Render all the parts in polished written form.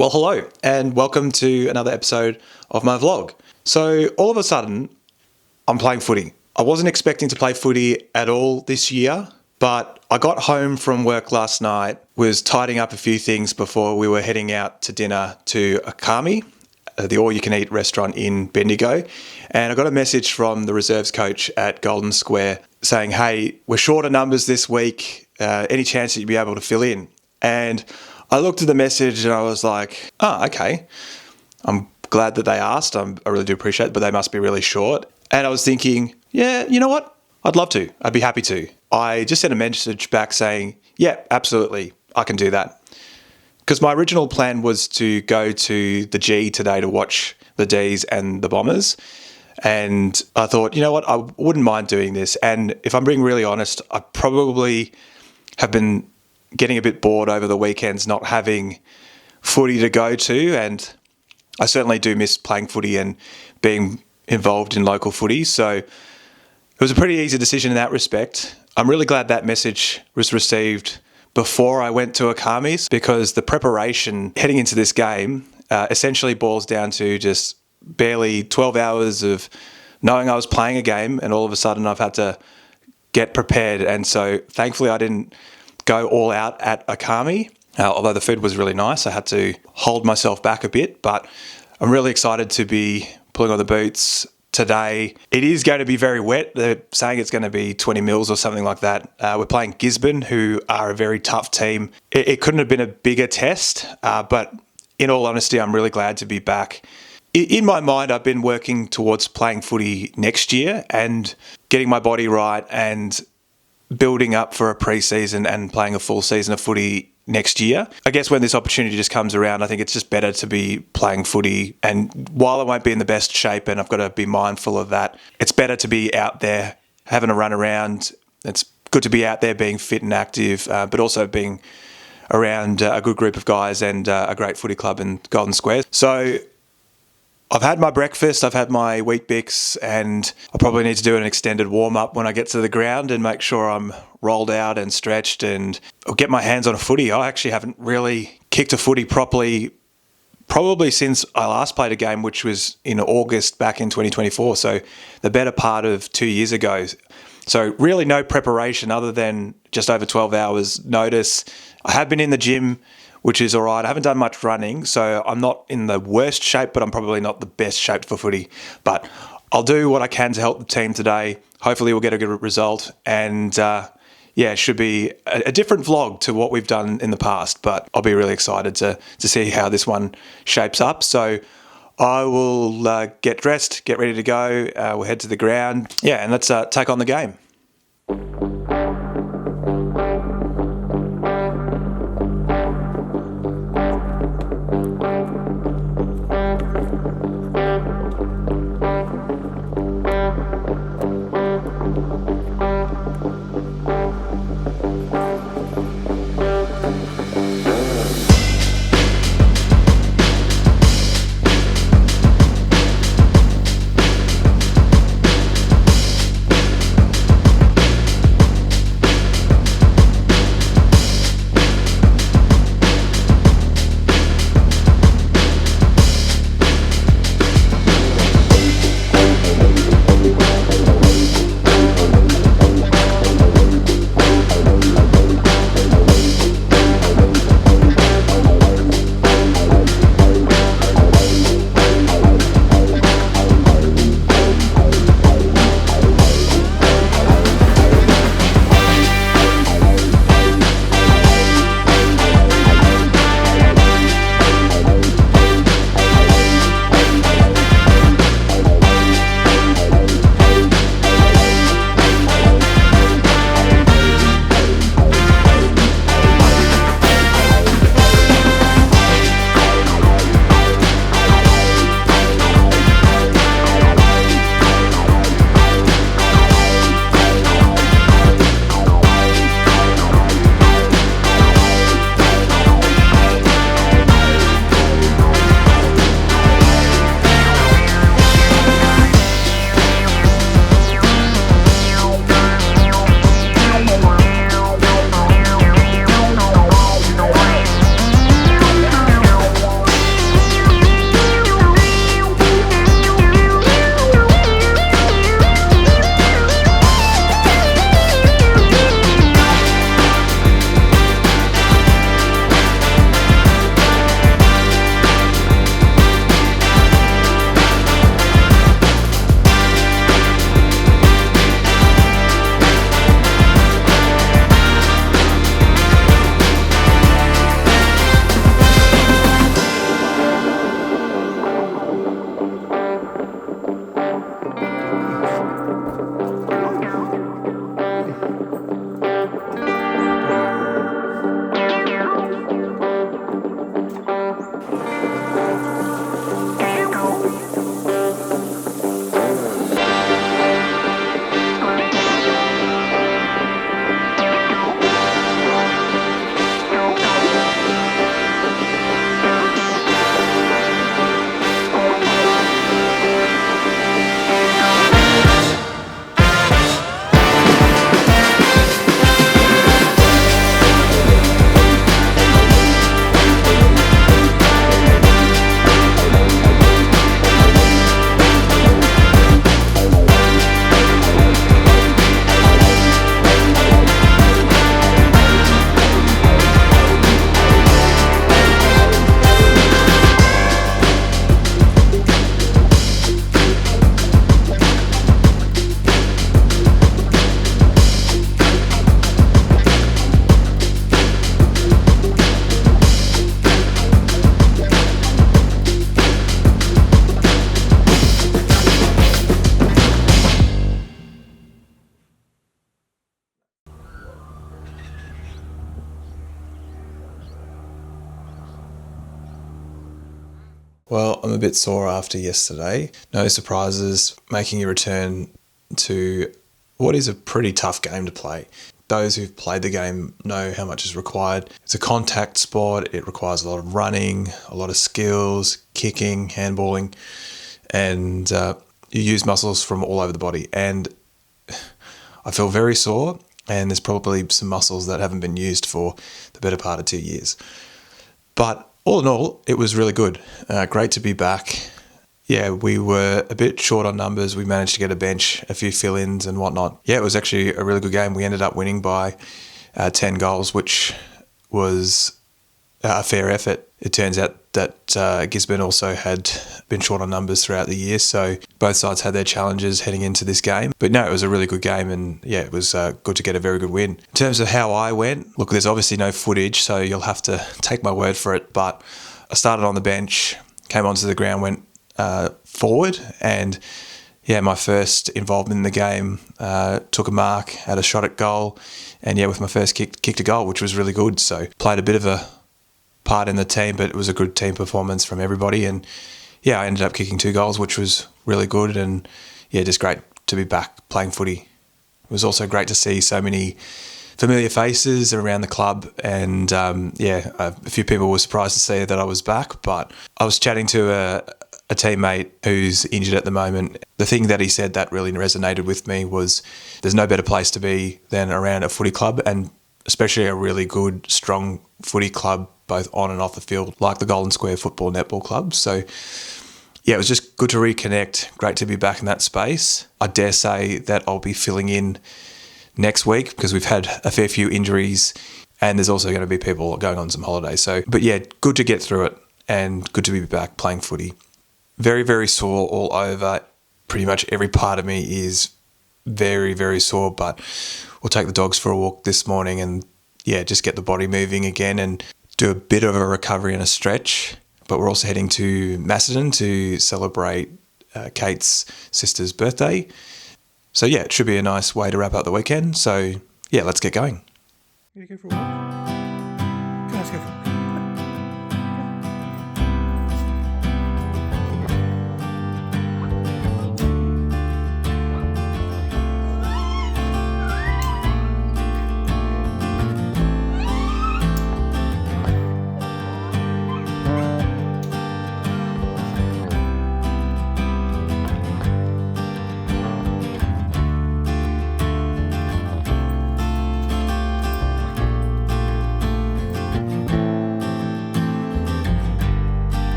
Well, hello, and welcome to another episode of my vlog. So, all of a sudden, I'm playing footy. I wasn't expecting to play footy at all this year, but I got home from work last night, was tidying up a few things before we were heading out to dinner to Akami, the all-you-can-eat restaurant in Bendigo, and I got a message from the reserves coach at Golden Square saying, hey, we're short of numbers this week, any chance that you'd be able to fill in? And I looked at the message and I was like, oh, okay. I'm glad that they asked. I really do appreciate it, but they must be really short. And I was thinking, yeah, you know what? I'd love to. I'd be happy to. I just sent a message back saying, yeah, absolutely. I can do that. Because my original plan was to go to the G today to watch the Ds and the Bombers. And I thought, you know what? I wouldn't mind doing this. And if I'm being really honest, I probably have been getting a bit bored over the weekends not having footy to go to, and I certainly do miss playing footy and being involved in local footy, so it was a pretty easy decision in that respect. I'm really glad that message was received before I went to Akami's, because the preparation heading into this game essentially boils down to just barely 12 hours of knowing I was playing a game, and all of a sudden I've had to get prepared, and so thankfully I didn't go all out at Akami. Although the food was really nice, I had to hold myself back a bit, but I'm really excited to be pulling on the boots today. It is going to be very wet. They're saying it's going to be 20 mils or something like that. We're playing Gisborne, who are a very tough team. It couldn't have been a bigger test, but in all honesty, I'm really glad to be back. In my mind, I've been working towards playing footy next year and getting my body right and building up for a pre-season and playing a full season of footy next year. I guess when this opportunity just comes around, I think it's just better to be playing footy. And while I won't be in the best shape, and I've got to be mindful of that, it's better to be out there having a run around. It's good to be out there being fit and active, but also being around a good group of guys and a great footy club in Golden Square. So I've had my breakfast, I've had my Wheat Bix, and I probably need to do an extended warm-up when I get to the ground and make sure I'm rolled out and stretched and I'll get my hands on a footy. I actually haven't really kicked a footy properly probably since I last played a game, which was in August back in 2024, so the better part of 2 years ago. So really no preparation other than just over 12 hours notice. I have been in the gym, which is all right. I haven't done much running, so I'm not in the worst shape, but I'm probably not the best shaped for footy. But I'll do what I can to help the team today. Hopefully we'll get a good result. And it should be a different vlog to what we've done in the past, but I'll be really excited to see how this one shapes up. So I will get dressed, get ready to go. We'll head to the ground. Yeah, and let's take on the game. Well, I'm a bit sore after yesterday. No surprises, making a return to what is a pretty tough game to play. Those who've played the game know how much is required. It's a contact sport. It requires a lot of running, a lot of skills, kicking, handballing, and you use muscles from all over the body. And I feel very sore, and there's probably some muscles that haven't been used for the better part of 2 years. But all in all, it was really good. Great to be back. Yeah, we were a bit short on numbers. We managed to get a bench, a few fill-ins and whatnot. Yeah, it was actually a really good game. We ended up winning by 10 goals, which was a fair effort. It turns out that Gisborne also had been short on numbers throughout the year, so both sides had their challenges heading into this game. But no, it was a really good game, and yeah, it was good to get a very good win. In terms of how I went, look, there's obviously no footage, so you'll have to take my word for it, but I started on the bench, came onto the ground, went forward, and yeah, my first involvement in the game, took a mark, had a shot at goal, and yeah, with my first kicked a goal, which was really good. So played a bit of a part in the team, but it was a good team performance from everybody, and yeah, I ended up kicking 2 goals, which was really good, and yeah, just great to be back playing footy. It was also great to see so many familiar faces around the club, and a few people were surprised to see that I was back, but I was chatting to a teammate who's injured at the moment. The thing that he said that really resonated with me was there's no better place to be than around a footy club, and especially a really good, strong footy club, both on and off the field, like the Golden Square Football Netball Club. So yeah, it was just good to reconnect. Great to be back in that space. I dare say that I'll be filling in next week because we've had a fair few injuries, and there's also going to be people going on some holidays. So, but yeah, good to get through it and good to be back playing footy. Very, very sore all over. Pretty much every part of me is very, very sore, but we'll take the dogs for a walk this morning and yeah, just get the body moving again and do a bit of a recovery and a stretch. But we're also heading to Macedon to celebrate Kate's sister's birthday. So yeah, it should be a nice way to wrap up the weekend. So yeah, let's get going. You gonna go for a walk? Come on, let's go for a walk.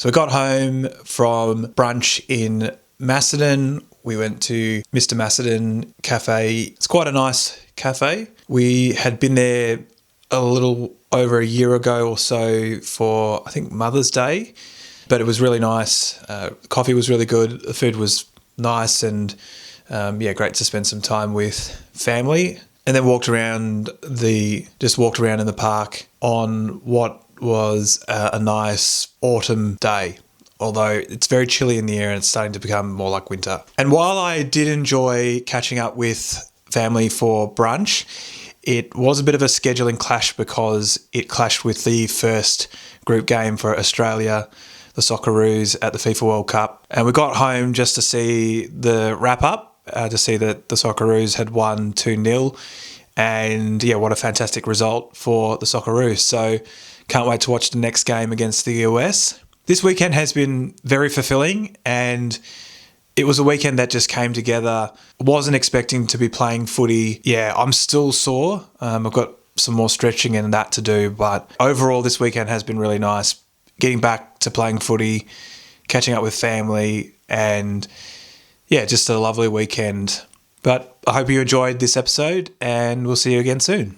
So we got home from brunch in Macedon. We went to Mr. Macedon Cafe. It's quite a nice cafe. We had been there a little over a year ago or so for, I think, Mother's Day, but it was really nice. Coffee was really good. The food was nice and great to spend some time with family. And then walked around in the park on what was a nice autumn day. Although it's very chilly in the air and it's starting to become more like winter. And while I did enjoy catching up with family for brunch, it was a bit of a scheduling clash because it clashed with the first group game for Australia, the Socceroos, at the FIFA World Cup. And we got home just to see the wrap-up, to see that the Socceroos had won 2-0. And yeah, what a fantastic result for the Socceroos. So can't wait to watch the next game against the US. This weekend has been very fulfilling and it was a weekend that just came together. Wasn't expecting to be playing footy. Yeah, I'm still sore. I've got some more stretching and that to do, but overall this weekend has been really nice. Getting back to playing footy, catching up with family, and yeah, just a lovely weekend. But I hope you enjoyed this episode and we'll see you again soon.